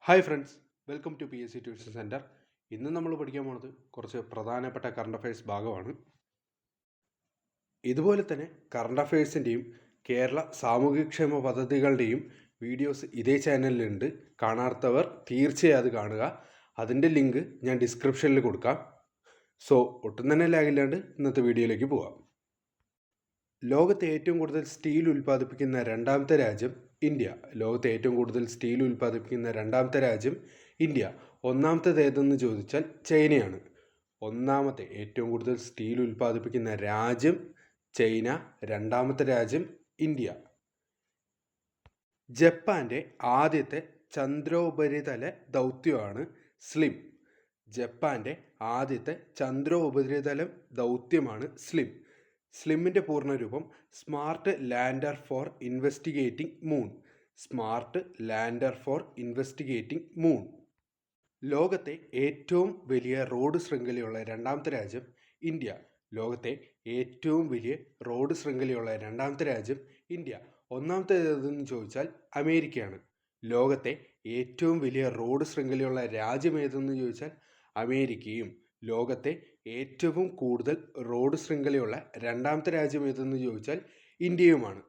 Hi friends, welcome to PSC tuition centre. ഇന്ന് നമ്മൾ പഠിക്കാൻ പോണത് കുറച്ച് പ്രധാനപ്പെട്ട കറണ്ട് അഫയേഴ്സ് ഭാഗമാണ്. ഇതുപോലെ തന്നെ കറണ്ട് അഫയേഴ്സിൻ്റെയും കേരള സാമൂഹ്യക്ഷേമ പദ്ധതികളുടെയും വീഡിയോസ് ഇതേ ചാനലിലുണ്ട്. കാണാത്തവർ തീർച്ചയായും അത് കാണുക. അതിൻ്റെ ലിങ്ക് ഞാൻ ഡിസ്ക്രിപ്ഷനിൽ കൊടുക്കാം. സോ ഒട്ടും തന്നെ ലാഗില്ലാണ്ട് ഇന്നത്തെ വീഡിയോയിലേക്ക് പോകാം. ലോകത്തെ ഏറ്റവും കൂടുതൽ സ്റ്റീൽ ഉൽപ്പാദിപ്പിക്കുന്ന രണ്ടാമത്തെ രാജ്യം ഇന്ത്യ. ലോകത്തെ ഏറ്റവും കൂടുതൽ സ്റ്റീൽ ഉൽപ്പാദിപ്പിക്കുന്ന രണ്ടാമത്തെ രാജ്യം ഇന്ത്യ. ഒന്നാമത്തേത് ഏതെന്ന് ചോദിച്ചാൽ ചൈനയാണ്. ഒന്നാമത്തെ ഏറ്റവും കൂടുതൽ സ്റ്റീൽ ഉൽപ്പാദിപ്പിക്കുന്ന രാജ്യം ചൈന, രണ്ടാമത്തെ രാജ്യം ഇന്ത്യ. ജപ്പാന്റെ ആദ്യത്തെ ചന്ദ്രോപരിതല ദൗത്യമാണ് സ്ലിം. ജപ്പാന്റെ ആദ്യത്തെ ചന്ദ്രോപരിതല ദൗത്യമാണ് സ്ലിം. സ്ലിമ്മിൻ്റെ പൂർണ്ണരൂപം smart lander for investigating moon. Smart lander for investigating moon. ലോകത്തെ ഏറ്റവും വലിയ റോഡ് ശൃംഖലയുള്ള രണ്ടാമത്തെ രാജ്യം ഇന്ത്യ. ലോകത്തെ ഏറ്റവും വലിയ റോഡ് ശൃംഖലയുള്ള രണ്ടാമത്തെ രാജ്യം ഇന്ത്യ. ഒന്നാമത്തേതെന്ന് ചോദിച്ചാൽ അമേരിക്കയാണ്. ലോകത്തെ ഏറ്റവും വലിയ റോഡ് ശൃംഖലയുള്ള രാജ്യം ഏതെന്ന് ചോദിച്ചാൽ അമേരിക്കയും. ലോകത്തെ ഏറ്റവും കൂടുതൽ റോഡ് ശൃംഖലയുള്ള രണ്ടാമത്തെ രാജ്യം ഏതെന്ന് ചോദിച്ചാൽ ഇന്ത്യയുമാണ്.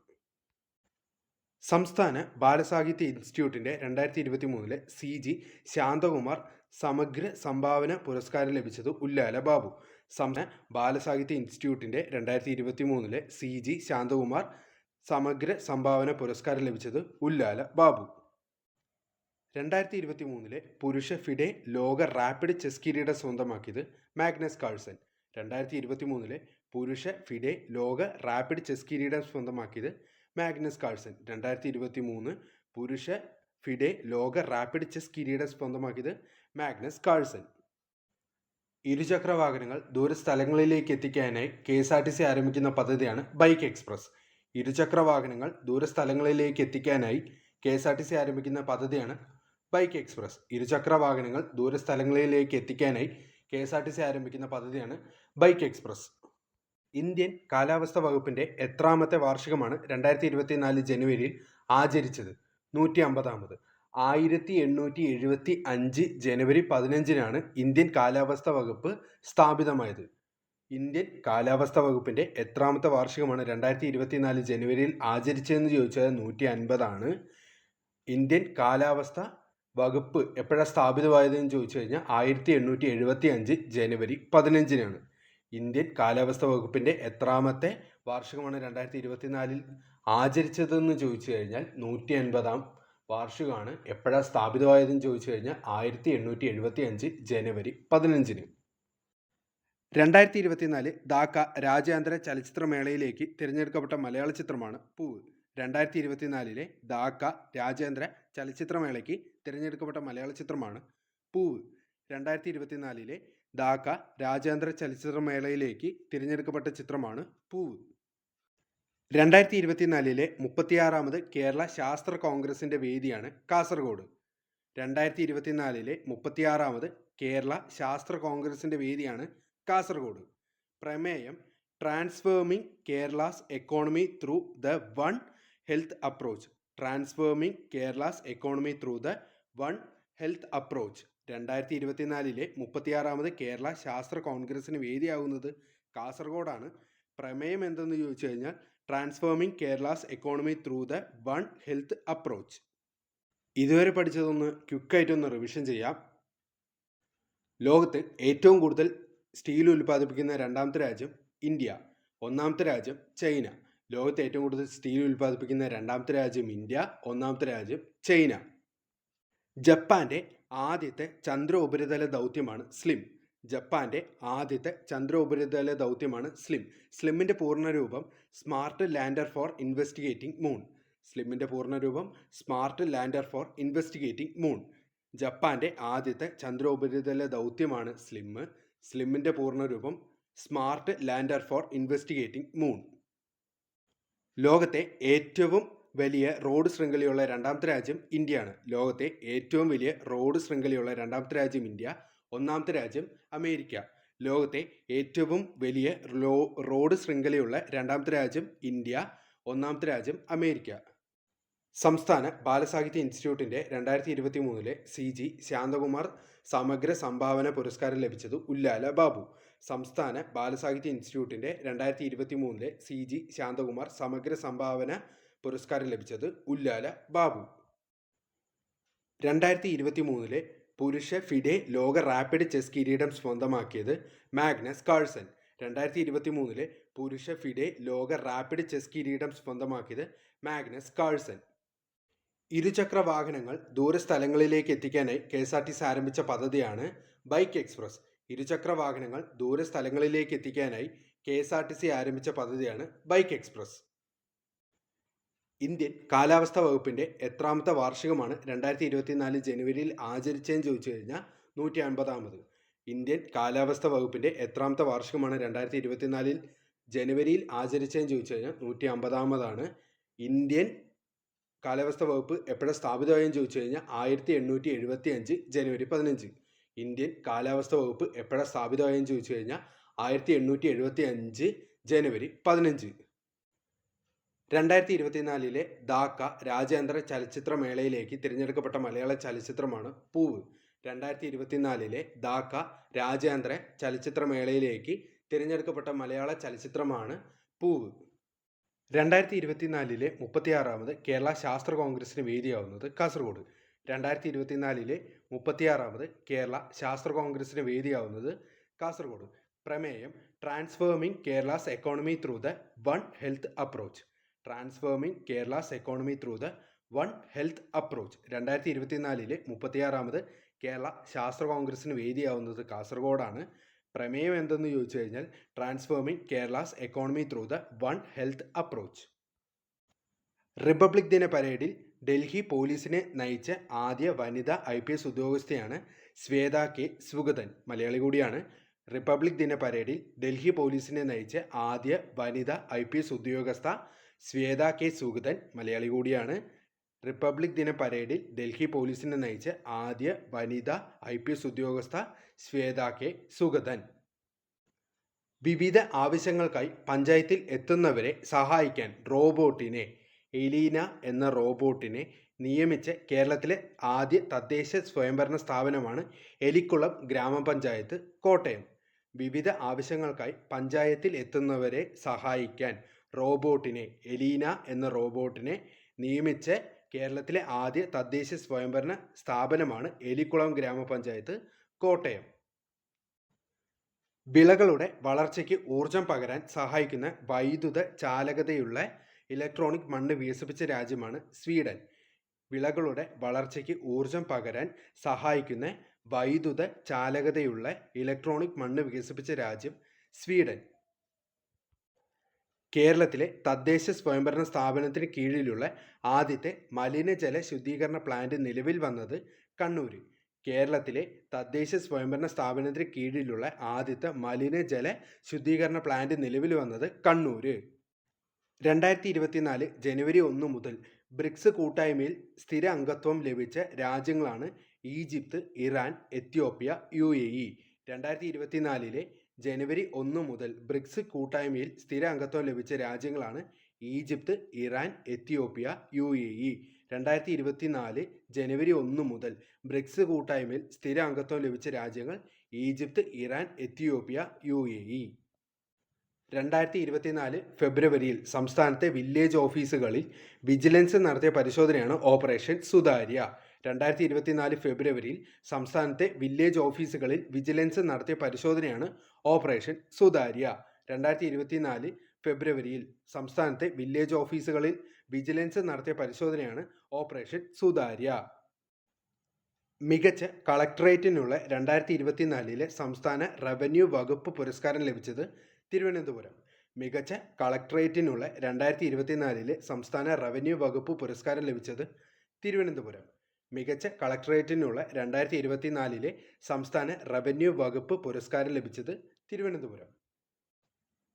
സംസ്ഥാന ബാലസാഹിത്യ ഇൻസ്റ്റിറ്റ്യൂട്ടിൻ്റെ 2023 CG ശാന്തകുമാർ സമഗ്ര സംഭാവന പുരസ്കാരം ലഭിച്ചത് ഉല്ലാല ബാബു. സംസ്ഥാന ബാലസാഹിത്യ ഇൻസ്റ്റിറ്റ്യൂട്ടിൻ്റെ 2023 CG ശാന്തകുമാർ സമഗ്ര സംഭാവന പുരസ്കാരം ലഭിച്ചത് ഉല്ലാല ബാബു. 2023 പുരുഷ ഫിഡെ ലോക റാപ്പിഡ് ചെസ് കിരീടം സ്വന്തമാക്കിയത് മാഗ്നസ് കാൾസൻ. 2023 പുരുഷ ഫിഡെ ലോക റാപ്പിഡ് ചെസ് കിരീടം സ്വന്തമാക്കിയത് മാഗ്നസ് കാൾസൻ. 2023 പുരുഷ ഫിഡെ ലോക റാപ്പിഡ് ചെസ് കിരീടം സ്വന്തമാക്കിയത് മാഗ്നസ് കാൾസൻ. ഇരുചക്ര വാഹനങ്ങൾ ദൂരസ്ഥലങ്ങളിലേക്ക് എത്തിക്കാനായി KSRTC ആരംഭിക്കുന്ന പദ്ധതിയാണ് ബൈക്ക് എക്സ്പ്രസ്. ഇരുചക്ര വാഹനങ്ങൾ ദൂരസ്ഥലങ്ങളിലേക്ക് എത്തിക്കാനായി KSRTC ആരംഭിക്കുന്ന പദ്ധതിയാണ് ബൈക്ക് എക്സ്പ്രസ്. ഇരുചക്ര വാഹനങ്ങൾ ദൂരസ്ഥലങ്ങളിലേക്ക് എത്തിക്കാനായി KSRTC ആരംഭിക്കുന്ന പദ്ധതിയാണ് ബൈക്ക് എക്സ്പ്രസ്. ഇന്ത്യൻ കാലാവസ്ഥ വകുപ്പിൻ്റെ എത്രാമത്തെ വാർഷികമാണ് 2024 ജനുവരിയിൽ ആചരിച്ചത്? 150ാമത്. 1875 ജനുവരി 15-നാണ് ഇന്ത്യൻ കാലാവസ്ഥ വകുപ്പ് സ്ഥാപിതമായത്. ഇന്ത്യൻ കാലാവസ്ഥ വകുപ്പിൻ്റെ എത്രാമത്തെ വാർഷികമാണ് 2024 ജനുവരിയിൽ ആചരിച്ചതെന്ന് ചോദിച്ചാൽ 150ആണ്. ഇന്ത്യൻ കാലാവസ്ഥ വകുപ്പ് എപ്പോഴാണ് സ്ഥാപിതമായതെന്ന് ചോദിച്ചു കഴിഞ്ഞാൽ 1875 ജനുവരി 15-നാണ്. ഇന്ത്യൻ കാലാവസ്ഥ വകുപ്പിൻ്റെ എത്രാമത്തെ വാർഷികമാണ് 2024 ആചരിച്ചതെന്ന് ചോദിച്ചു കഴിഞ്ഞാൽ 150ാം വാർഷികമാണ്. എപ്പോഴാണ് സ്ഥാപിതമായതെന്ന് ചോദിച്ചു കഴിഞ്ഞാൽ 1875 ജനുവരി 15-ന്. 2024 ധാക്ക രാജ്യാന്തര ചലച്ചിത്രമേളയിലേക്ക് തിരഞ്ഞെടുക്കപ്പെട്ട മലയാള ചിത്രമാണ് പൂവ്. 2024 ധാക്ക രാജ്യാന്തര ചലച്ചിത്രമേളയ്ക്ക് തിരഞ്ഞെടുക്കപ്പെട്ട മലയാള ചിത്രമാണ് പൂവ്. 2024 ധാക്ക രാജ്യാന്തര ചലച്ചിത്രമേളയിലേക്ക് തിരഞ്ഞെടുക്കപ്പെട്ട ചിത്രമാണ് പൂവ്. 2024 36ാമത് കേരള ശാസ്ത്ര കോൺഗ്രസിൻ്റെ വേദിയാണ് കാസർഗോഡ്. 2024 36ാമത് കേരള ശാസ്ത്ര കോൺഗ്രസിൻ്റെ വേദിയാണ് കാസർഗോഡ്. പ്രമേയം transforming Kerala's economy through the one health approach. Transforming Kerala's economy through the one health approach. 2024 36ാമത് കേരള ശാസ്ത്ര കോൺഗ്രസിന് വേദിയാവുന്നത് കാസർഗോഡാണ്. പ്രമേയം എന്തെന്ന് ചോദിച്ചു കഴിഞ്ഞാൽ transforming Kerala's economy through the one health approach. ഇതുവരെ പഠിച്ചതൊന്ന് ക്വിക്കായിട്ടൊന്ന് റിവിഷൻ ചെയ്യാം. ലോകത്ത് ഏറ്റവും കൂടുതൽ സ്റ്റീൽ ഉൽപ്പാദിപ്പിക്കുന്ന രണ്ടാമത്തെ രാജ്യം ഇന്ത്യ. ഒന്നാമത്തെ രാജ്യം ചൈന. ലോകത്ത് ഏറ്റവും കൂടുതൽ സ്റ്റീൽ ഉൽപ്പാദിപ്പിക്കുന്ന രണ്ടാമത്തെ രാജ്യം ഇന്ത്യ. ഒന്നാമത്തെ രാജ്യം ചൈന. ജപ്പാന്റെ ആദ്യത്തെ ചന്ദ്ര ഉപരിതല ദൗത്യമാണ് സ്ലിം. ജപ്പാന്റെ ആദ്യത്തെ ചന്ദ്ര ഉപരിതല ദൗത്യമാണ് സ്ലിം. സ്ലിമ്മിൻ്റെ പൂർണ്ണരൂപം smart lander for investigating moon. സ്ലിമ്മിൻ്റെ പൂർണ്ണരൂപം smart lander for investigating moon. ജപ്പാന്റെ ആദ്യത്തെ ചന്ദ്ര ഉപരിതല ദൗത്യമാണ് സ്ലിം. സ്ലിമ്മിൻ്റെ പൂർണ്ണരൂപം smart lander for investigating moon. ലോകത്തെ ഏറ്റവും വലിയ റോഡ് ശൃംഖലയുള്ള രണ്ടാമത്തെ രാജ്യം ഇന്ത്യയാണ്. ലോകത്തെ ഏറ്റവും വലിയ റോഡ് ശൃംഖലയുള്ള രണ്ടാമത്തെ രാജ്യം ഇന്ത്യ. ഒന്നാമത്തെ രാജ്യം അമേരിക്ക. ലോകത്തെ ഏറ്റവും വലിയ റോഡ് ശൃംഖലയുള്ള രണ്ടാമത്തെ രാജ്യം ഇന്ത്യ. ഒന്നാമത്തെ രാജ്യം അമേരിക്ക. സംസ്ഥാന ബാലസാഹിത്യ ഇൻസ്റ്റിറ്റ്യൂട്ടിൻ്റെ 2023 CG ശാന്തകുമാർ സമഗ്ര സംഭാവന പുരസ്കാരം ലഭിച്ചത് ഉല്ലാല ബാബു. സംസ്ഥാന ബാലസാഹിത്യ ഇൻസ്റ്റിറ്റ്യൂട്ടിൻ്റെ 2023 CG ശാന്തകുമാർ സമഗ്ര സംഭാവന പുരസ്കാരം ലഭിച്ചത് ഉല്ലാല ബാബു. 2023 പുരുഷ ഫിഡെ ലോക റാപ്പിഡ് ചെസ് കിരീടം സ്വന്തമാക്കിയത് മാഗ്നസ് കാൾസൻ. 2023 പുരുഷ ഫിഡെ ലോക റാപ്പിഡ് ചെസ് കിരീടം സ്വന്തമാക്കിയത് മാഗ്നസ് കാൾസൻ. ഇരുചക്ര വാഹനങ്ങൾ ദൂരസ്ഥലങ്ങളിലേക്ക് എത്തിക്കാനായി KSRTC ആരംഭിച്ച പദ്ധതിയാണ് ബൈക്ക് എക്സ്പ്രസ്. ഇരുചക്ര വാഹനങ്ങൾ ദൂരസ്ഥലങ്ങളിലേക്ക് എത്തിക്കാനായി KSRTC ആരംഭിച്ച പദ്ധതിയാണ് ബൈക്ക് എക്സ്പ്രസ്. ഇന്ത്യൻ കാലാവസ്ഥാ വകുപ്പിൻ്റെ എത്രാമത്തെ വാർഷികമാണ് 2024 ജനുവരിയിൽ ആചരിച്ചതെന്ന് ചോദിച്ചു കഴിഞ്ഞാൽ 150ാമത്. ഇന്ത്യൻ കാലാവസ്ഥാ വകുപ്പിൻ്റെ എത്രാമത്തെ വാർഷികമാണ് 2024 ജനുവരിയിൽ ആചരിച്ചതെന്ന് ചോദിച്ചു കഴിഞ്ഞാൽ 150ാമതാണ്. ഇന്ത്യൻ കാലാവസ്ഥാ വകുപ്പ് എപ്പോഴാണ് സ്ഥാപിതമായെന്ന് ചോദിച്ചു കഴിഞ്ഞാൽ 1875 ജനുവരി 15. ഇന്ത്യൻ കാലാവസ്ഥാ വകുപ്പ് എപ്പോഴാണ് സ്ഥാപിതമായെന്ന് ചോദിച്ചു കഴിഞ്ഞാൽ 1875 ജനുവരി 15. 2024 ധാക്ക രാജ്യാന്തര ചലച്ചിത്രമേളയിലേക്ക് തിരഞ്ഞെടുക്കപ്പെട്ട മലയാള ചലച്ചിത്രമാണ് പൂവ്. 2024 ധാക്ക രാജ്യാന്തര ചലച്ചിത്രമേളയിലേക്ക് തിരഞ്ഞെടുക്കപ്പെട്ട മലയാള ചലച്ചിത്രമാണ് പൂവ്. 2024 36ാമത് കേരള ശാസ്ത്ര കോൺഗ്രസിന് വേദിയാവുന്നത് കാസർഗോഡ്. 2024 36ാമത് കേരള ശാസ്ത്ര കോൺഗ്രസിന് വേദിയാവുന്നത് കാസർഗോഡ്. പ്രമേയം transforming Kerala's economy through the one health approach. Transforming Kerala's economy through the one health approach. 2024 36ാമത് കേരള ശാസ്ത്ര കോൺഗ്രസിന് വേദിയാവുന്നത് കാസർഗോഡാണ്. പ്രമേയം എന്തെന്ന് ചോദിച്ചു കഴിഞ്ഞാൽ transforming Kerala's economy through the one health approach. Republic ദിന പരേഡിൽ ഡൽഹി പോലീസിനെ നയിച്ച ആദ്യ വനിതാ IPS ഉദ്യോഗസ്ഥയാണ് ശ്വേത കെ സുഗതൻ. മലയാളി കൂടിയാണ്. റിപ്പബ്ലിക് ദിന പരേഡിൽ ഡൽഹി പോലീസിനെ നയിച്ച ആദ്യ വനിതാ IPS ഉദ്യോഗസ്ഥ ശ്വേത കെ സുഗതൻ. മലയാളി കൂടിയാണ്. റിപ്പബ്ലിക് ദിന പരേഡിൽ ഡൽഹി പോലീസിനെ നയിച്ച ആദ്യ വനിതാ IPS ഉദ്യോഗസ്ഥ ശ്വേത കെ സുഗതൻ. വിവിധ ആവശ്യങ്ങൾക്കായി പഞ്ചായത്തിൽ എത്തുന്നവരെ സഹായിക്കാൻ റോബോട്ടിനെ എലീന എന്ന റോബോട്ടിനെ നിയമിച്ച കേരളത്തിലെ ആദ്യ തദ്ദേശ സ്വയംഭരണ സ്ഥാപനമാണ് എലിക്കുളം ഗ്രാമപഞ്ചായത്ത്, കോട്ടയം. വിവിധ ആവശ്യങ്ങൾക്കായി പഞ്ചായത്തിൽ എത്തുന്നവരെ സഹായിക്കാൻ റോബോട്ടിനെ എലീന എന്ന റോബോട്ടിനെ നിയമിച്ച കേരളത്തിലെ ആദ്യ തദ്ദേശ സ്വയംഭരണ സ്ഥാപനമാണ് എലിക്കുളം ഗ്രാമപഞ്ചായത്ത്, കോട്ടയം. വിളകളുടെ വളർച്ചയ്ക്ക് ഊർജം പകരാൻ സഹായിക്കുന്ന വൈദ്യുത ചാലകതയുള്ള ഇലക്ട്രോണിക് മണ്ണ് വികസിപ്പിച്ച രാജ്യമാണ് സ്വീഡൻ. വിളകളുടെ വളർച്ചയ്ക്ക് ഊർജം പകരാൻ സഹായിക്കുന്ന വൈദ്യുത ചാലകതയുള്ള ഇലക്ട്രോണിക് മണ്ണ് വികസിപ്പിച്ച രാജ്യം സ്വീഡൻ. കേരളത്തിലെ തദ്ദേശ സ്വയംഭരണ സ്ഥാപനത്തിന് കീഴിലുള്ള ആദ്യത്തെ മലിനജല ശുദ്ധീകരണ പ്ലാന്റ് നിലവിൽ വന്നത് കണ്ണൂർ. കേരളത്തിലെ തദ്ദേശ സ്വയംഭരണ സ്ഥാപനത്തിന് കീഴിലുള്ള ആദ്യത്തെ മലിനജല ശുദ്ധീകരണ പ്ലാന്റ് നിലവിൽ വന്നത് കണ്ണൂർ. 2024 ജനുവരി 1 മുതൽ ബ്രിക്സ് കൂട്ടായ്മയിൽ സ്ഥിര അംഗത്വം ലഭിച്ച രാജ്യങ്ങളാണ് ഈജിപ്ത്, ഇറാൻ, എത്യോപ്യ, UAE. 2024 ജനുവരി 1 മുതൽ ബ്രിക്സ് കൂട്ടായ്മയിൽ സ്ഥിര അംഗത്വം ലഭിച്ച രാജ്യങ്ങളാണ് ഈജിപ്ത്, ഇറാൻ, എത്യോപ്യ, UAE. 2024 ജനുവരി 1 മുതൽ ബ്രിക്സ് കൂട്ടായ്മയിൽ സ്ഥിര അംഗത്വം ലഭിച്ച രാജ്യങ്ങൾ ഈജിപ്ത്, ഇറാൻ, എത്യോപ്യ, UAE. 2024 ഫെബ്രുവരിയിൽ സംസ്ഥാനത്തെ വില്ലേജ് ഓഫീസുകളിൽ വിജിലൻസ് നടത്തിയ പരിശോധനയാണ് ഓപ്പറേഷൻ സുതാര്യ. 2024 ഫെബ്രുവരിയിൽ സംസ്ഥാനത്തെ വില്ലേജ് ഓഫീസുകളിൽ വിജിലൻസ് നടത്തിയ പരിശോധനയാണ് ഓപ്പറേഷൻ സുതാര്യ. 2024 ഫെബ്രുവരിയിൽ സംസ്ഥാനത്തെ വില്ലേജ് ഓഫീസുകളിൽ വിജിലൻസ് നടത്തിയ പരിശോധനയാണ് ഓപ്പറേഷൻ സുതാര്യ. മികച്ച കളക്ടറേറ്റിനുള്ള 2024 സംസ്ഥാന റവന്യൂ വകുപ്പ് പുരസ്കാരം ലഭിച്ചത് തിരുവനന്തപുരം. മികച്ച കളക്ടറേറ്റിനുള്ള 2024 സംസ്ഥാന റവന്യൂ വകുപ്പ് പുരസ്കാരം ലഭിച്ചത് തിരുവനന്തപുരം. മികച്ച കളക്ടറേറ്റിനുള്ള 2024 സംസ്ഥാന റവന്യൂ വകുപ്പ് പുരസ്കാരം ലഭിച്ചത് തിരുവനന്തപുരം.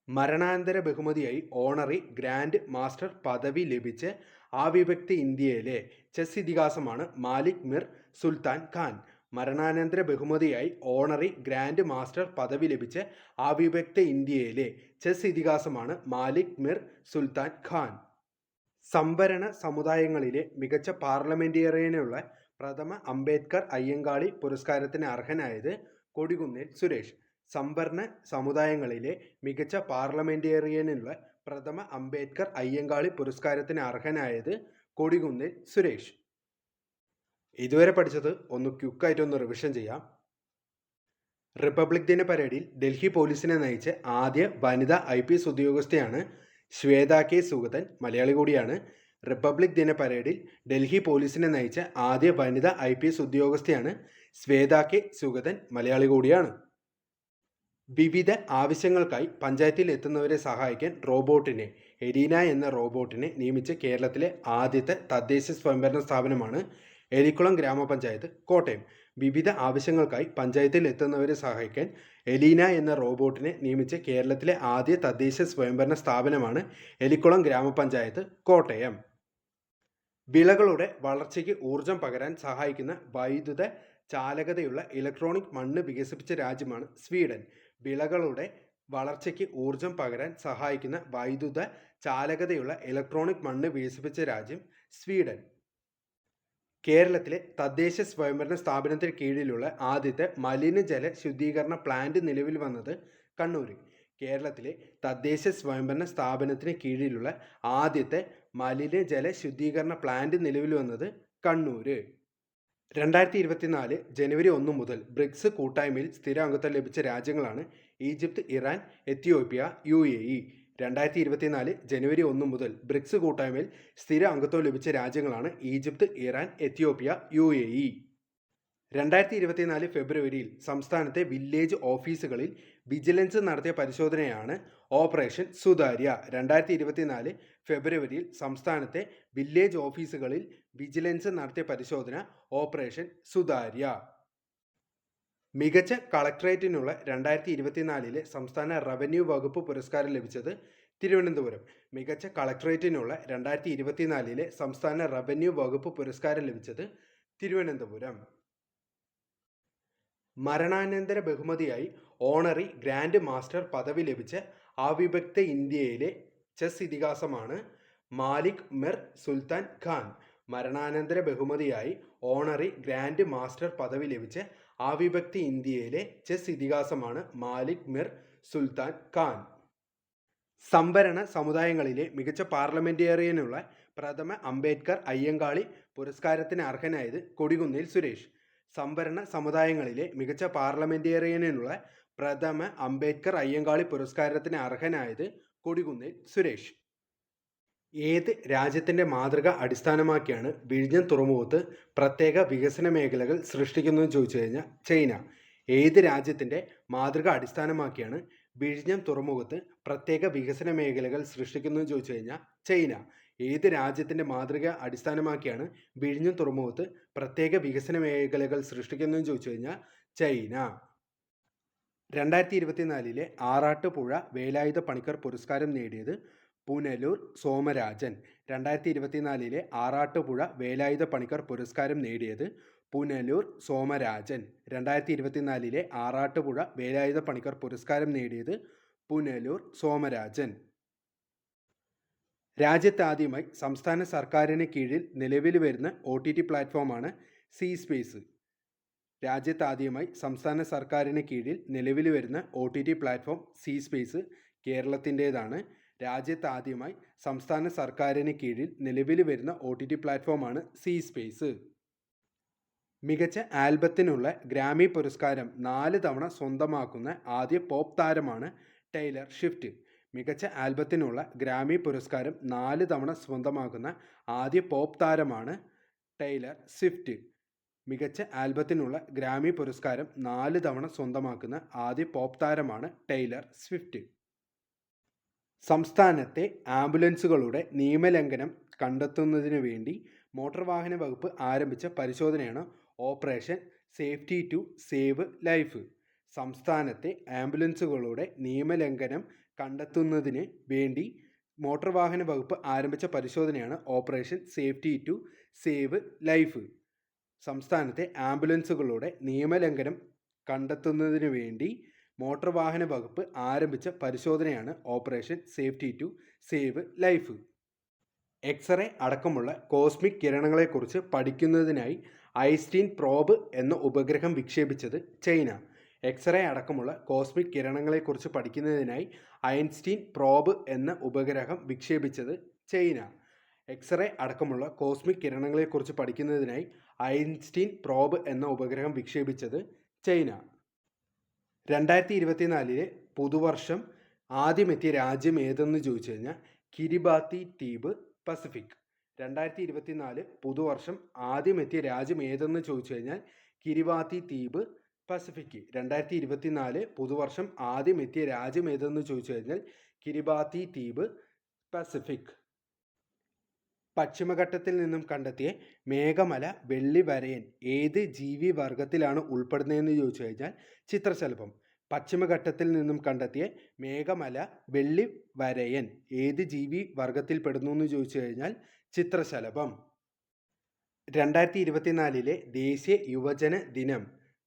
മരണാനന്തര ബഹുമതിയായി ഓണറി ഗ്രാൻഡ് മാസ്റ്റർ പദവി ലഭിച്ച അവിഭക്ത ഇന്ത്യയിലെ ചെസ് ഇതിഹാസമാണ് മാലിക് മിർ സുൽത്താൻ ഖാൻ. മരണാനന്തര ബഹുമതിയായി ഓണറി ഗ്രാൻഡ് മാസ്റ്റർ പദവി ലഭിച്ച അവിഭക്ത ഇന്ത്യയിലെ ചെസ് ഇതിഹാസമാണ് മാലിക് മിർ സുൽത്താൻ ഖാൻ. സംവരണ സമുദായങ്ങളിലെ മികച്ച പാർലമെന്റേറിയനുള്ള പ്രഥമ അംബേദ്കർ അയ്യങ്കാളി പുരസ്കാരത്തിന് അർഹനായത് കൊടികുന്നിൽ സുരേഷ്. സംവരണ സമുദായങ്ങളിലെ മികച്ച പാർലമെന്റേറിയനുള്ള പ്രഥമ അംബേദ്കർ അയ്യങ്കാളി പുരസ്കാരത്തിന് അർഹനായത് കൊടികുന്നിൽ സുരേഷ്. ഇതുവരെ പഠിച്ചത് ഒന്ന് ക്വിക്കായിട്ടൊന്ന് റിവിഷൻ ചെയ്യാം. റിപ്പബ്ലിക് ദിന പരേഡിൽ ഡൽഹി പോലീസിനെ നയിച്ച ആദ്യ വനിതാ IPS ഉദ്യോഗസ്ഥയാണ് ശ്വേത കെ സുഗതൻ, മലയാളി കൂടിയാണ്. റിപ്പബ്ലിക് ദിന പരേഡിൽ ഡൽഹി പോലീസിനെ നയിച്ച ആദ്യ വനിതാ IPS ഉദ്യോഗസ്ഥയാണ് ശ്വേത കെ സുഗതൻ, മലയാളി കൂടിയാണ്. വിവിധ ആവശ്യങ്ങൾക്കായി പഞ്ചായത്തിൽ എത്തുന്നവരെ സഹായിക്കാൻ എലീന എന്ന റോബോട്ടിനെ നിയമിച്ച കേരളത്തിലെ ആദ്യത്തെ തദ്ദേശ സ്വയംഭരണ സ്ഥാപനമാണ് എലിക്കുളം ഗ്രാമപഞ്ചായത്ത്, കോട്ടയം. വിവിധ ആവശ്യങ്ങൾക്കായി പഞ്ചായത്തിൽ എത്തുന്നവരെ സഹായിക്കാൻ എലീന എന്ന റോബോട്ടിനെ നിയമിച്ച കേരളത്തിലെ ആദ്യ തദ്ദേശ സ്വയംഭരണ സ്ഥാപനമാണ് എലിക്കുളം ഗ്രാമപഞ്ചായത്ത്, കോട്ടയം. വിളകളുടെ വളർച്ചയ്ക്ക് ഊർജം പകരാൻ സഹായിക്കുന്ന വൈദ്യുത ചാലകതയുള്ള ഇലക്ട്രോണിക് മണ്ണ് വികസിപ്പിച്ച രാജ്യമാണ് സ്വീഡൻ. വിളകളുടെ വളർച്ചയ്ക്ക് ഊർജം പകരാൻ സഹായിക്കുന്ന വൈദ്യുത ചാലകതയുള്ള ഇലക്ട്രോണിക് മണ്ണ് വികസിപ്പിച്ച രാജ്യം സ്വീഡൻ. കേരളത്തിലെ തദ്ദേശ സ്വയംഭരണ സ്ഥാപനത്തിന് കീഴിലുള്ള ആദ്യത്തെ മലിനജല ശുദ്ധീകരണ പ്ലാന്റ് നിലവിൽ വന്നത് കണ്ണൂർ. കേരളത്തിലെ തദ്ദേശ സ്വയംഭരണ സ്ഥാപനത്തിന് കീഴിലുള്ള ആദ്യത്തെ മലിനജല ശുദ്ധീകരണ പ്ലാന്റ് നിലവിൽ വന്നത് കണ്ണൂർ. 2024 ജനുവരി 1 മുതൽ ബ്രിക്സ് കൂട്ടായ്മയിൽ സ്ഥിര അംഗത്വം ലഭിച്ച രാജ്യങ്ങളാണ് ഈജിപ്ത്, ഇറാൻ, എത്യോപ്യ, UAE. 2024 ജനുവരി 1 മുതൽ ബ്രിക്സ് കൂട്ടായ്മയിൽ സ്ഥിര അംഗത്വം ലഭിച്ച രാജ്യങ്ങളാണ് ഈജിപ്ത്, ഇറാൻ, എത്യോപ്യ, UAE. 2024 ഫെബ്രുവരിയിൽ സംസ്ഥാനത്തെ വില്ലേജ് ഓഫീസുകളിൽ വിജിലൻസ് നടത്തിയ പരിശോധനയാണ് ഓപ്പറേഷൻ സുതാര്യ. 2024 ഫെബ്രുവരിയിൽ സംസ്ഥാനത്തെ വില്ലേജ് ഓഫീസുകളിൽ വിജിലൻസ് നടത്തിയ പരിശോധന ഓപ്പറേഷൻ സുതാര്യ. മികച്ച കളക്ടറേറ്റിനുള്ള 2024 സംസ്ഥാന റവന്യൂ വകുപ്പ് പുരസ്കാരം ലഭിച്ചത് തിരുവനന്തപുരം. മികച്ച കളക്ടറേറ്റിനുള്ള 2024 സംസ്ഥാന റവന്യൂ വകുപ്പ് പുരസ്കാരം ലഭിച്ചത് തിരുവനന്തപുരം. മരണാനന്തര ബഹുമതിയായി ഓണറി ഗ്രാൻഡ് മാസ്റ്റർ പദവി ലഭിച്ച അവിഭക്ത ഇന്ത്യയിലെ ചെസ് ഇതിഹാസമാണ് മാലിക് മിർ സുൽത്താൻ ഖാൻ. മരണാനന്തര ബഹുമതിയായി ഓണറി ഗ്രാൻഡ് മാസ്റ്റർ പദവി ലഭിച്ച അവിഭക്ത ഇന്ത്യയിലെ ചെസ് ഇതിഹാസമാണ് മാലിക് മിർ സുൽത്താൻ ഖാൻ. സംവരണ സമുദായങ്ങളിലെ മികച്ച പാർലമെന്റേറിയനുള്ള പ്രഥമ അംബേദ്കർ അയ്യങ്കാളി പുരസ്കാരത്തിന് അർഹനായത് കൊടികുന്നിൽ സുരേഷ്. സംവരണ സമുദായങ്ങളിലെ മികച്ച പാർലമെന്റേറിയനുള്ള പ്രഥമ അംബേദ്കർ അയ്യങ്കാളി പുരസ്കാരത്തിന് അർഹനായത് കൊടികുന്നിൽ സുരേഷ്. ഏത് രാജ്യത്തിൻ്റെ മാതൃക അടിസ്ഥാനമാക്കിയാണ് വിഴിഞ്ഞം തുറമുഖത്ത് പ്രത്യേക വികസന മേഖലകൾ സൃഷ്ടിക്കുന്നതെന്ന് ചോദിച്ചു കഴിഞ്ഞാൽ ചൈന. ഏത് രാജ്യത്തിൻ്റെ മാതൃക അടിസ്ഥാനമാക്കിയാണ് വിഴിഞ്ഞം തുറമുഖത്ത് പ്രത്യേക വികസന മേഖലകൾ സൃഷ്ടിക്കുന്നതെന്ന് ചോദിച്ചു കഴിഞ്ഞാൽ ചൈന. ഏത് രാജ്യത്തിൻ്റെ മാതൃക അടിസ്ഥാനമാക്കിയാണ് വിഴിഞ്ഞം തുറമുഖത്ത് പ്രത്യേക വികസന മേഖലകൾ സൃഷ്ടിക്കുന്നതെന്ന് ചോദിച്ചു കഴിഞ്ഞാൽ ചൈന. 2024 ആറാട്ടുപുഴ വേലായുധ പണിക്കർ പുരസ്കാരം നേടിയത് പുനലൂർ സോമരാജൻ. 2024 ആറാട്ടുപുഴ വേലായുധ പണിക്കർ പുരസ്കാരം നേടിയത് പുനലൂർ സോമരാജൻ. 2024 ആറാട്ടുപുഴ വേലായുധ പണിക്കർ പുരസ്കാരം നേടിയത് പുനലൂർ സോമരാജൻ. രാജ്യത്താദ്യമായി സംസ്ഥാന സർക്കാരിന് കീഴിൽ നിലവിൽ വരുന്ന OTT പ്ലാറ്റ്ഫോമാണ് സി സ്പേസ്. രാജ്യത്താദ്യമായി സംസ്ഥാന സർക്കാരിന് കീഴിൽ നിലവിൽ വരുന്ന OTT പ്ലാറ്റ്ഫോം സി സ്പേസ് കേരളത്തിൻ്റേതാണ്. രാജ്യത്താദ്യമായി സംസ്ഥാന സർക്കാരിന് കീഴിൽ നിലവിൽ വരുന്ന OTT പ്ലാറ്റ്ഫോമാണ് സി സ്പേസ്. മികച്ച ആൽബത്തിനുള്ള ഗ്രാമി പുരസ്കാരം 4 തവണ സ്വന്തമാക്കുന്ന ആദ്യ പോപ്പ് താരമാണ് ടൈലർ സ്വിഫ്റ്റ്. മികച്ച ആൽബത്തിനുള്ള ഗ്രാമി പുരസ്കാരം 4 തവണ സ്വന്തമാക്കുന്ന ആദ്യ പോപ്പ് താരമാണ് ടൈലർ സ്വിഫ്റ്റ്. മികച്ച ആൽബത്തിനുള്ള ഗ്രാമി പുരസ്കാരം 4 തവണ സ്വന്തമാക്കുന്ന ആദ്യ പോപ്പ് താരമാണ് ടൈലർ സ്വിഫ്റ്റ്. സംസ്ഥാനത്തെ ആംബുലൻസുകളുടെ നിയമലംഘനം കണ്ടെത്തുന്നതിന് വേണ്ടി മോട്ടോർ വാഹന വകുപ്പ് ആരംഭിച്ച പരിശോധനയാണ് operation safety to save life. സംസ്ഥാനത്തെ ആംബുലൻസുകളുടെ നിയമലംഘനം കണ്ടെത്തുന്നതിന് വേണ്ടി മോട്ടോർ വാഹന വകുപ്പ് ആരംഭിച്ച പരിശോധനയാണ് operation safety to save life. സംസ്ഥാനത്തെ ആംബുലൻസുകളുടെ നിയമലംഘനം കണ്ടെത്തുന്നതിന് വേണ്ടി മോട്ടോർ വാഹന വകുപ്പ് ആരംഭിച്ച പരിശോധനയാണ് operation safety to save life. X-ray അടക്കമുള്ള കോസ്മിക് കിരണങ്ങളെക്കുറിച്ച് പഠിക്കുന്നതിനായി ഐൻസ്റ്റീൻ പ്രോബ് എന്ന ഉപഗ്രഹം വിക്ഷേപിച്ചത് ചൈന. എക്സ്റേ അടക്കമുള്ള കോസ്മിക് കിരണങ്ങളെക്കുറിച്ച് പഠിക്കുന്നതിനായി ഐൻസ്റ്റീൻ പ്രോബ് എന്ന ഉപഗ്രഹം വിക്ഷേപിച്ചത് ചൈന. എക്സ്റേ അടക്കമുള്ള കോസ്മിക് കിരണങ്ങളെക്കുറിച്ച് പഠിക്കുന്നതിനായി ഐൻസ്റ്റീൻ പ്രോബ് എന്ന ഉപഗ്രഹം വിക്ഷേപിച്ചത് ചൈന. 2024 പുതുവർഷം ആദ്യമെത്തിയ രാജ്യം ഏതെന്ന് ചോദിച്ചു കഴിഞ്ഞാൽ കിരിബാത്തി ദ്വീപ്, പസഫിക്. 2024 പുതുവർഷം ആദ്യമെത്തിയ രാജ്യം ഏതെന്ന് ചോദിച്ചു കഴിഞ്ഞാൽ കിരിബാത്തി ദ്വീപ്, പസഫിക്. 2024 പുതുവർഷം ആദ്യമെത്തിയ രാജ്യം ഏതെന്ന് ചോദിച്ചു കഴിഞ്ഞാൽ കിരിബാത്തി ദ്വീപ്, പസഫിക്. പശ്ചിമഘട്ടത്തിൽ നിന്നും കണ്ടെത്തിയ മേഘമല വെള്ളി വരയൻ ഏത് ജീവി വർഗത്തിലാണ് ഉൾപ്പെടുന്നതെന്ന് ചോദിച്ചു കഴിഞ്ഞാൽ ചിത്രശലഭം. പശ്ചിമഘട്ടത്തിൽ നിന്നും കണ്ടെത്തിയ മേഘമല വെള്ളി വരയൻ ഏത് ജീവി വർഗത്തിൽപ്പെടുന്നു എന്ന് ചോദിച്ചു കഴിഞ്ഞാൽ ചിത്രശലഭം. 2024 ദേശീയ യുവജന ദിനം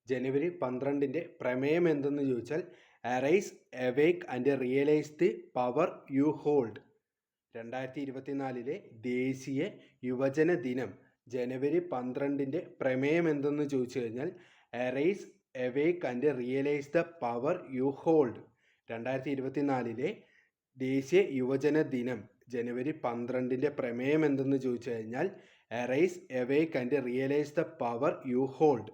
ജനുവരി 12 പ്രമേയം എന്തെന്ന് ചോദിച്ചാൽ arise, അവേക്ക് and realise the power you hold. 2024 ദേശീയ യുവജന ദിനം ജനുവരി 12 പ്രമേയം എന്തെന്ന് ചോദിച്ചു കഴിഞ്ഞാൽ arise, അവേക്ക് and realise the power you hold. 2024 ദേശീയ യുവജന ദിനം ജനുവരി 12 പ്രമേയം എന്തെന്ന് ചോദിച്ചു കഴിഞ്ഞാൽ arise, അവേക്ക് and realise the power you hold.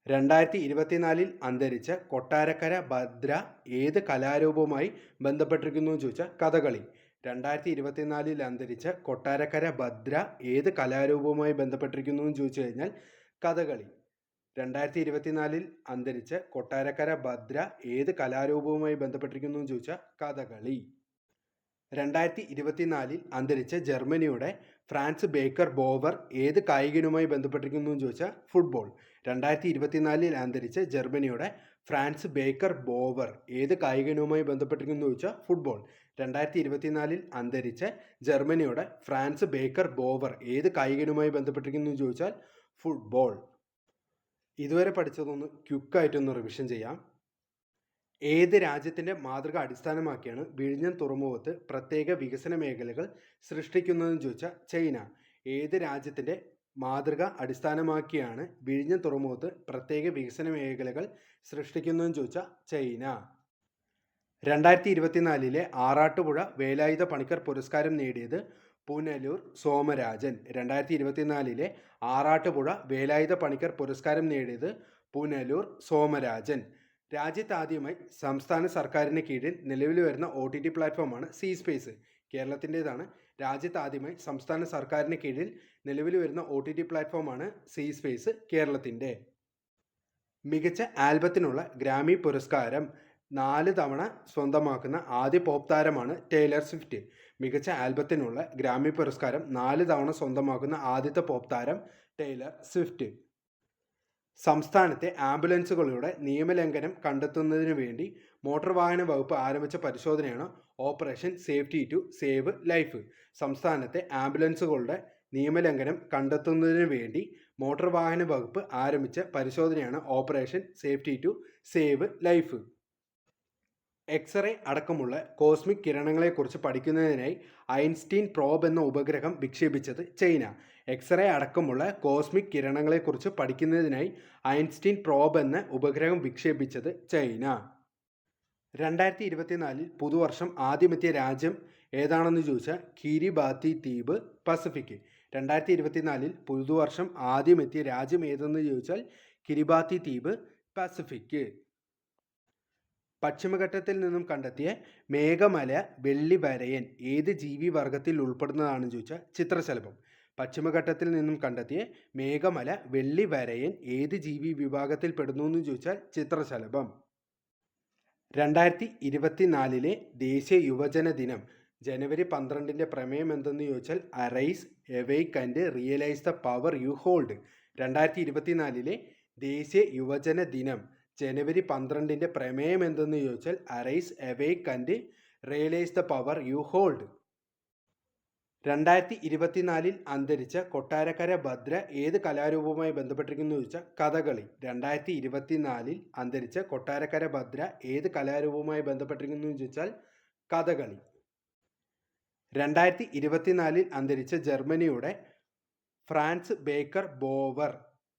2024 അന്തരിച്ച കൊട്ടാരക്കര ഭദ്ര ഏത് കലാരൂപവുമായി ബന്ധപ്പെട്ടിരിക്കുന്നു എന്ന് ചോദിച്ചാൽ കഥകളി. 2024 അന്തരിച്ച കൊട്ടാരക്കര ഭദ്ര ഏത് കലാരൂപവുമായി ബന്ധപ്പെട്ടിരിക്കുന്നു എന്ന് ചോദിച്ചു കഴിഞ്ഞാൽ കഥകളി. 2024 അന്തരിച്ച കൊട്ടാരക്കര ഭദ്ര ഏത് കലാരൂപവുമായി ബന്ധപ്പെട്ടിരിക്കുന്നു എന്ന് ചോദിച്ചാൽ കഥകളി. 2024 അന്തരിച്ച ജർമ്മനിയുടെ ഫ്രാൻസ് ബേക്കർ ബോവർ ഏത് കായികനുമായി ബന്ധപ്പെട്ടിരിക്കുന്നു എന്ന് ചോദിച്ചാൽ ഫുട്ബോൾ. 2024 അന്തരിച്ച ജർമ്മനിയുടെ ഫ്രാൻസ് ബേക്കർ ബോവർ ഏത് കായികനുമായി ബന്ധപ്പെട്ടിരിക്കുന്നു എന്ന് ചോദിച്ചാൽ ഫുട്ബോൾ. 2024 അന്തരിച്ച ജർമ്മനിയുടെ ഫ്രാൻസ് ബേക്കർ ബോവർ ഏത് കായികനുമായി ബന്ധപ്പെട്ടിരിക്കുന്നു എന്ന് ചോദിച്ചാൽ ഫുട്ബോൾ. ഇതുവരെ പഠിച്ചതൊന്ന് ക്വിക്കായിട്ടൊന്ന് റിവിഷൻ ചെയ്യാം. ഏത് രാജ്യത്തിൻ്റെ മാതൃക അടിസ്ഥാനമാക്കിയാണ് വിഴിഞ്ഞം തുറമുഖത്ത് പ്രത്യേക വികസന മേഖലകൾ സൃഷ്ടിക്കുന്നതെന്ന് ചോദിച്ചാൽ ചൈന. ഏത് രാജ്യത്തിൻ്റെ മാതൃക അടിസ്ഥാനമാക്കിയാണ് വിഴിഞ്ഞം തുറമുഖത്ത് പ്രത്യേക വികസന മേഖലകൾ സൃഷ്ടിക്കുന്നതെന്ന് ചോദിച്ചാൽ ചൈന. 2024 ആറാട്ടുപുഴ വേലായുധ പണിക്കർ പുരസ്കാരം നേടിയത് പുനലൂർ സോമരാജൻ. 2024 ആറാട്ടുപുഴ വേലായുധ പണിക്കർ പുരസ്കാരം നേടിയത് പുനലൂർ സോമരാജൻ. രാജ്യത്താദ്യമായി സംസ്ഥാന സർക്കാരിന് കീഴിൽ നിലവിൽ വരുന്ന OTT പ്ലാറ്റ്ഫോമാണ് സി സ്പേസ്. കേരളത്തിൻ്റെതാണ്. രാജ്യത്താദ്യമായി സംസ്ഥാന സർക്കാരിന് കീഴിൽ നിലവിൽ വരുന്ന OTT പ്ലാറ്റ്ഫോമാണ് സി സ്പേസ്, കേരളത്തിൻ്റെ. മികച്ച ആൽബത്തിനുള്ള ഗ്രാമി പുരസ്കാരം 4 തവണ സ്വന്തമാക്കുന്ന ആദ്യ പോപ്പ് താരമാണ് ടേലർ സ്വിഫ്റ്റ്. മികച്ച ആൽബത്തിനുള്ള ഗ്രാമി പുരസ്കാരം 4 തവണ സ്വന്തമാക്കുന്ന ആദ്യത്തെ പോപ്പ് താരം ടേലർ സ്വിഫ്റ്റ്. സംസ്ഥാനത്തെ ആംബുലൻസുകളുടെ നിയമലംഘനം കണ്ടെത്തുന്നതിന് വേണ്ടി മോട്ടോർ വാഹന വകുപ്പ് ആരംഭിച്ച പരിശോധനയാണ് operation safety to save life. സംസ്ഥാനത്തെ ആംബുലൻസുകളുടെ നിയമലംഘനം കണ്ടെത്തുന്നതിന് വേണ്ടി മോട്ടോർ വാഹന വകുപ്പ് ആരംഭിച്ച പരിശോധനയാണ് operation safety to save life. X-ray അടക്കമുള്ള കോസ്മിക് കിരണങ്ങളെക്കുറിച്ച് പഠിക്കുന്നതിനായി ഐൻസ്റ്റീൻ പ്രോബ് എന്ന ഉപഗ്രഹം വിക്ഷേപിച്ചത് ചൈന. എക്സ്റേ അടക്കമുള്ള കോസ്മിക് കിരണങ്ങളെക്കുറിച്ച് പഠിക്കുന്നതിനായി ഐൻസ്റ്റീൻ പ്രോബ് എന്ന ഉപഗ്രഹം വിക്ഷേപിച്ചത് ചൈന. 2024 പുതുവർഷം ആദ്യമെത്തിയ രാജ്യം ഏതാണെന്ന് ചോദിച്ചാൽ കിരിബാത്തി ദ്വീപ്, പസഫിക്. 2024 പുതുവർഷം ആദ്യമെത്തിയ രാജ്യം ഏതെന്ന് ചോദിച്ചാൽ കിരിബാത്തി ദ്വീപ്, പസഫിക്. പശ്ചിമഘട്ടത്തിൽ നിന്നും കണ്ടെത്തിയ മേഘമല വെള്ളി വരയൻ ഏത് ജീവി വർഗത്തിൽ ഉൾപ്പെടുന്നതാണെന്ന് ചോദിച്ചാൽ ചിത്രശലഭം. പശ്ചിമഘട്ടത്തിൽ നിന്നും കണ്ടെത്തിയ മേഘമല വെള്ളി വരയൻ ഏത് ജീവി വിഭാഗത്തിൽ പെടുന്നു എന്ന് ചോദിച്ചാൽ ചിത്രശലഭം. 2024 ദേശീയ യുവജന ദിനം ജനുവരി 12 പ്രമേയം എന്തെന്ന് ചോദിച്ചാൽ arise, awake and realise the power you hold. 2024 ദേശീയ യുവജന ദിനം ജനുവരി 12 പ്രമേയം എന്തെന്ന് ചോദിച്ചാൽ arise, awake and realise the power you hold. 2024 അന്തരിച്ച കൊട്ടാരക്കര ഭദ്ര ഏത് കലാരൂപവുമായി ബന്ധപ്പെട്ടിരിക്കുന്നു ചോദിച്ചാൽ കഥകളി. 2024 അന്തരിച്ച കൊട്ടാരക്കര ഭദ്ര ഏത് കലാരൂപവുമായി ബന്ധപ്പെട്ടിരിക്കുന്നു ചോദിച്ചാൽ കഥകളി. 2024 അന്തരിച്ച ജർമ്മനിയുടെ ഫ്രാൻസ് ബേക്കർ ബോവർ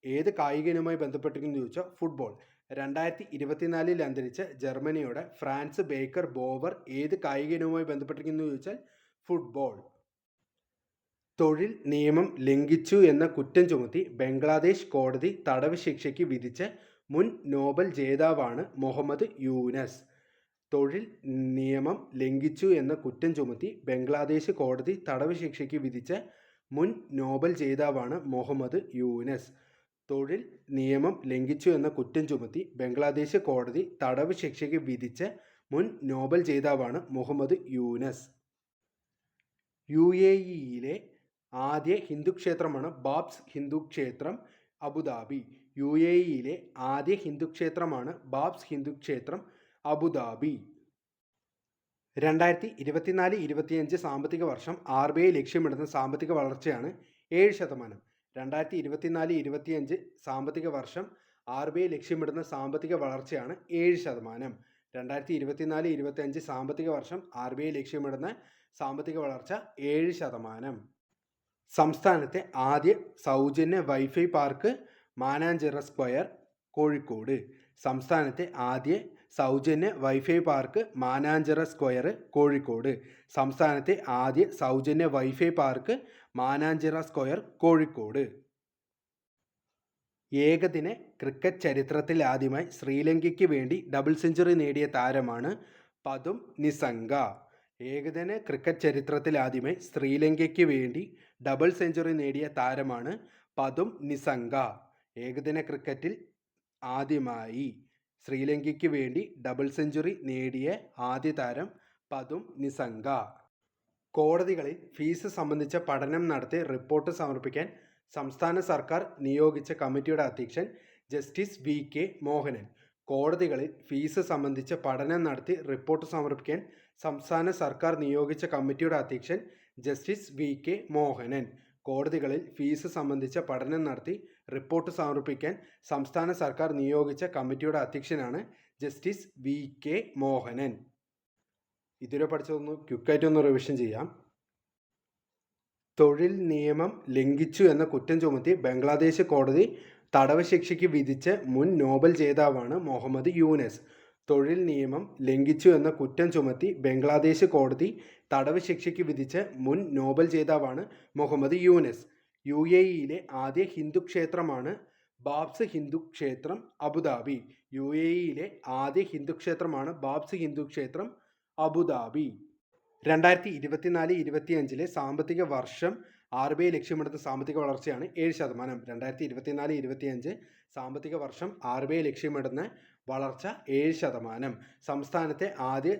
ഏത് കായിക ഇനവുമായി ബന്ധപ്പെട്ടിരിക്കുന്നു ചോദിച്ചാൽ ഫുട്ബോൾ. 2024 അന്തരിച്ച ജർമ്മനിയുടെ ഫ്രാൻസ് ബേക്കർ ബോവർ ഏത് കായിക ഇനവുമായി ബന്ധപ്പെട്ടിരിക്കുന്നു ചോദിച്ചാൽ ഫുട്ബോൾ. തൊഴിൽ നിയമം ലംഘിച്ചു എന്ന കുറ്റം ചുമത്തി ബംഗ്ലാദേശ് കോടതി തടവ് ശിക്ഷയ്ക്ക് വിധിച്ച മുൻ നോബൽ ജേതാവാണ് മുഹമ്മദ് യൂനസ്. തൊഴിൽ നിയമം ലംഘിച്ചു എന്ന കുറ്റം ചുമത്തി ബംഗ്ലാദേശ് കോടതി തടവ് ശിക്ഷയ്ക്ക് വിധിച്ച മുൻ നോബൽ ജേതാവാണ് മുഹമ്മദ് യൂനസ്. തൊഴിൽ നിയമം ലംഘിച്ചു എന്ന കുറ്റം ചുമത്തി ബംഗ്ലാദേശ് കോടതി തടവ് ശിക്ഷയ്ക്ക് വിധിച്ച മുൻ നോബൽ ജേതാവാണ് മുഹമ്മദ് യൂനസ്. UAEയിലെ ആദ്യ ഹിന്ദു ക്ഷേത്രമാണ് ബാബ്സ് ഹിന്ദു ക്ഷേത്രം, അബുദാബി. UAEയിലെ ആദ്യ ഹിന്ദു ക്ഷേത്രമാണ് ബാബ്സ് ഹിന്ദു ക്ഷേത്രം, അബുദാബി. 2024-25 സാമ്പത്തിക വർഷം RBI ലക്ഷ്യമിടുന്ന സാമ്പത്തിക വളർച്ചയാണ് 7%. 2024-25 സാമ്പത്തിക വർഷം RBI ലക്ഷ്യമിടുന്ന സാമ്പത്തിക വളർച്ചയാണ് 7%. 2024-25 സാമ്പത്തിക വർഷം RBI ലക്ഷ്യമിടുന്ന സാമ്പത്തിക വളർച്ച 7%. സംസ്ഥാനത്തെ ആദ്യ സൗജന്യ wifi park Mananchira square, Kozhikode. സംസ്ഥാനത്തെ ആദ്യ സൗജന്യ wifi park Mananchira square, Kozhikode. സംസ്ഥാനത്തെ ആദ്യ സൗജന്യ wifi park Mananchira square, Kozhikode. ഏകദിന ക്രിക്കറ്റ് ചരിത്രത്തിൽ ആദ്യമായി ശ്രീലങ്കയ്ക്ക് വേണ്ടി ഡബിൾ സെഞ്ചുറി നേടിയ താരമാണ് പതും നിസംഗ. ഏകദിന ക്രിക്കറ്റ് ചരിത്രത്തിൽ ആദ്യമായി ശ്രീലങ്കയ്ക്ക് വേണ്ടി ഡബിൾ സെഞ്ചുറി നേടിയ താരമാണ് പതും നിസംഗ. ഏകദിന ക്രിക്കറ്റിൽ ആദ്യമായി ശ്രീലങ്കയ്ക്ക് വേണ്ടി ഡബിൾ സെഞ്ചുറി നേടിയ ആദ്യ താരം പതും നിസംഗ. കോടതികളിൽ ഫീസ് സംബന്ധിച്ച പഠനം നടത്തി റിപ്പോർട്ട് സമർപ്പിക്കാൻ സംസ്ഥാന സർക്കാർ നിയോഗിച്ച കമ്മിറ്റിയുടെ അധ്യക്ഷൻ ജസ്റ്റിസ് VK മോഹനൻ. കോടതികളിൽ ഫീസ് സംബന്ധിച്ച പഠനം നടത്തി റിപ്പോർട്ട് സമർപ്പിക്കാൻ സംസ്ഥാന സർക്കാർ നിയോഗിച്ച കമ്മിറ്റിയുടെ അധ്യക്ഷൻ ജസ്റ്റിസ് VK മോഹനൻ. കോടതികളിൽ ഫീസ് സംബന്ധിച്ച പഠനം നടത്തി റിപ്പോർട്ട് സമർപ്പിക്കാൻ സംസ്ഥാന സർക്കാർ നിയോഗിച്ച കമ്മിറ്റിയുടെ അധ്യക്ഷനാണ് ജസ്റ്റിസ് VK മോഹനൻ. ഇതുവരെ പഠിച്ചതൊന്ന് ക്വിക്കായിട്ടൊന്ന് റിവിഷൻ ചെയ്യാം. തൊഴിൽ നിയമം ലംഘിച്ചു എന്ന കുറ്റം ചുമത്തി ബംഗ്ലാദേശ് കോടതി തടവ് ശിക്ഷയ്ക്ക് വിധിച്ച മുൻ നോബൽ ജേതാവാണ് മുഹമ്മദ് യൂനസ്. തൊഴിൽ നിയമം ലംഘിച്ചു എന്ന കുറ്റം ചുമത്തി ബംഗ്ലാദേശ് കോടതി തടവ് ശിക്ഷയ്ക്ക് വിധിച്ച മുൻ നോബൽ ജേതാവാണ് മുഹമ്മദ് യൂനസ്. UAEയിലെ ആദ്യ ഹിന്ദു ക്ഷേത്രമാണ് ബാബ്സ് ഹിന്ദു ക്ഷേത്രം, അബുദാബി. UAEയിലെ ആദ്യ ഹിന്ദു ക്ഷേത്രമാണ് ബാബ്സ് ഹിന്ദു ക്ഷേത്രം, അബുദാബി. 2024-25 സാമ്പത്തിക വർഷം RBI ലക്ഷ്യമിടുന്ന സാമ്പത്തിക വളർച്ചയാണ് 7%. 2024-25 സാമ്പത്തിക വർഷം RBI ലക്ഷ്യമിടുന്ന വളർച്ച 7%. സംസ്ഥാനത്തെ ആദ്യ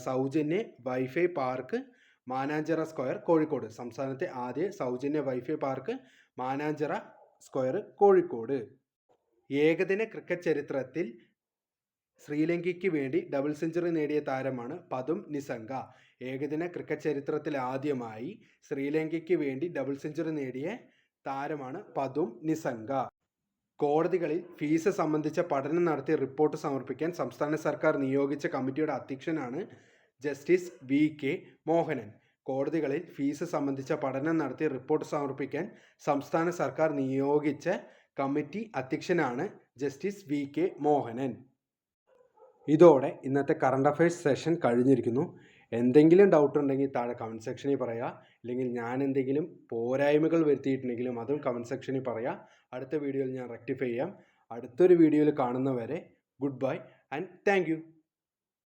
സൗജന്യ wifi park Mananchira square, Kozhikode. സംസ്ഥാനത്തെ ആദ്യ സൗജന്യ wifi park Mananchira square, Kozhikode. ഏകദിന ക്രിക്കറ്റ് ചരിത്രത്തിൽ ശ്രീലങ്കയ്ക്ക് വേണ്ടി ഡബിൾ സെഞ്ചുറി നേടിയ താരമാണ് പതും നിസംഗ. ഏകദിന ക്രിക്കറ്റ് ചരിത്രത്തിൽ ആദ്യമായി ശ്രീലങ്കയ്ക്ക് വേണ്ടി ഡബിൾ സെഞ്ചുറി നേടിയ താരമാണ് പതും നിസംഗ. കോടതികളിൽ ഫീസ് സംബന്ധിച്ച പഠനം നടത്തി റിപ്പോർട്ട് സമർപ്പിക്കാൻ സംസ്ഥാന സർക്കാർ നിയോഗിച്ച കമ്മിറ്റിയുടെ അധ്യക്ഷനാണ് ജസ്റ്റിസ് VK മോഹനൻ. കോടതികളിൽ ഫീസ് സംബന്ധിച്ച പഠനം നടത്തി റിപ്പോർട്ട് സമർപ്പിക്കാൻ സംസ്ഥാന സർക്കാർ നിയോഗിച്ച കമ്മിറ്റി അധ്യക്ഷനാണ് ജസ്റ്റിസ് VK മോഹനൻ. ഇതോടെ ഇന്നത്തെ കറണ്ട് അഫയേഴ്സ് സെഷൻ കഴിഞ്ഞിരിക്കുന്നു. എന്തെങ്കിലും ഡൗട്ട് ഉണ്ടെങ്കിൽ താഴെ കമൻറ്റ് സെക്ഷനിൽ പറയുക. അല്ലെങ്കിൽ ഞാൻ എന്തെങ്കിലും പോരായ്മകൾ വരുത്തിയിട്ടുണ്ടെങ്കിലും അതും കമൻറ്റ് സെക്ഷനിൽ പറയുക. അടുത്ത വീഡിയോയിൽ ഞാൻ റെക്ടിഫൈ ചെയ്യാം. അടുത്തൊരു വീഡിയോയിൽ കാണുന്നവരെ good bye and thank you.